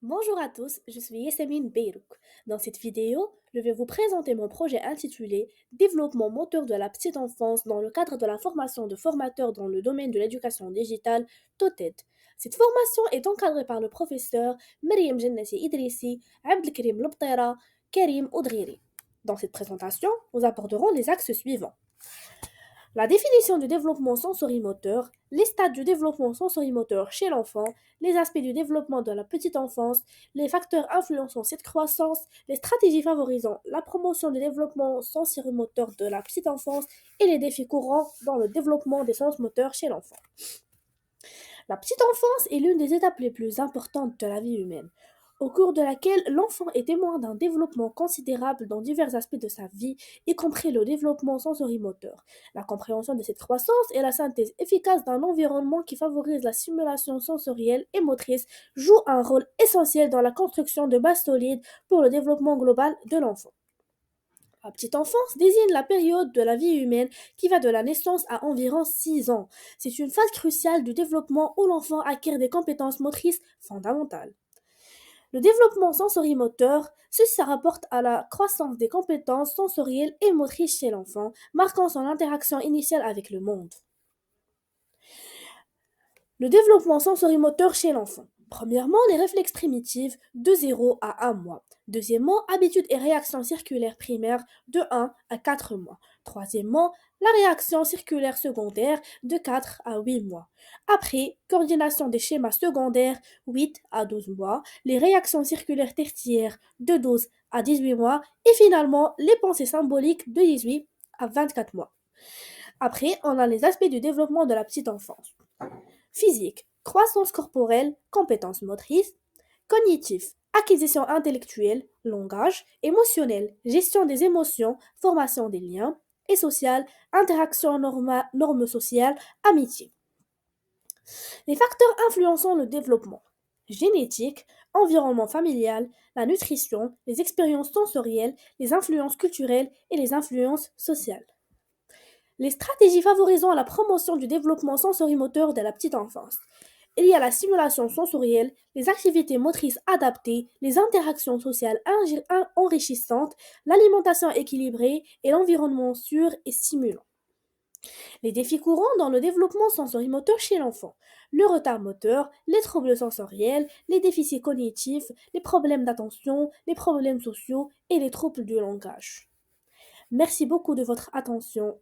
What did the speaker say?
Bonjour à tous, je suis Yasmine Beyrouk. Dans cette vidéo, je vais vous présenter mon projet intitulé Développement moteur de la petite enfance dans le cadre de la formation de formateurs dans le domaine de l'éducation digitale, TOTED. Cette formation est encadrée par le professeur Mariam Jannati Idrissi, Abdelkrim Lobtera, Karim Oudghiri. Dans cette présentation, nous aborderons les axes suivants. La définition du développement sensorimoteur, les stades du développement sensorimoteur chez l'enfant, les aspects du développement de la petite enfance, les facteurs influençant cette croissance, les stratégies favorisant la promotion du développement sensorimoteur de la petite enfance et les défis courants dans le développement des sens moteurs chez l'enfant. La petite enfance est l'une des étapes les plus importantes de la vie humaine, au cours de laquelle l'enfant est témoin d'un développement considérable dans divers aspects de sa vie, y compris le développement sensorimoteur, la compréhension de cette croissance et la synthèse efficace d'un environnement qui favorise la stimulation sensorielle et motrice jouent un rôle essentiel dans la construction de bases solides pour le développement global de l'enfant. La petite enfance désigne la période de la vie humaine qui va de la naissance à environ 6 ans. C'est une phase cruciale du développement où l'enfant acquiert des compétences motrices fondamentales. Le développement sensorimoteur, ceci se rapporte à la croissance des compétences sensorielles et motrices chez l'enfant, marquant son interaction initiale avec le monde. Le développement sensorimoteur chez l'enfant. Premièrement, les réflexes primitifs de 0 à 1 mois. Deuxièmement, habitudes et réactions circulaires primaires de 1 à 4 mois. Troisièmement, la réaction circulaire secondaire de 4 à 8 mois. Après, coordination des schémas secondaires 8 à 12 mois. Les réactions circulaires tertiaires de 12 à 18 mois. Et finalement, les pensées symboliques de 18 à 24 mois. Après, on a les aspects du développement de la petite enfance. Physique, croissance corporelle, compétences motrices, cognitif, acquisition intellectuelle, langage, émotionnel, gestion des émotions, formation des liens, et social, interaction normes sociales, amitié. Les facteurs influençant le développement. Génétique, environnement familial, la nutrition, les expériences sensorielles, les influences culturelles et les influences sociales. Les stratégies favorisant la promotion du développement sensorimoteur de la petite enfance. Il y a la stimulation sensorielle, les activités motrices adaptées, les interactions sociales enrichissantes, l'alimentation équilibrée et l'environnement sûr et stimulant. Les défis courants dans le développement sensorimoteur chez l'enfant. Le retard moteur, les troubles sensoriels, les déficits cognitifs, les problèmes d'attention, les problèmes sociaux et les troubles du langage. Merci beaucoup de votre attention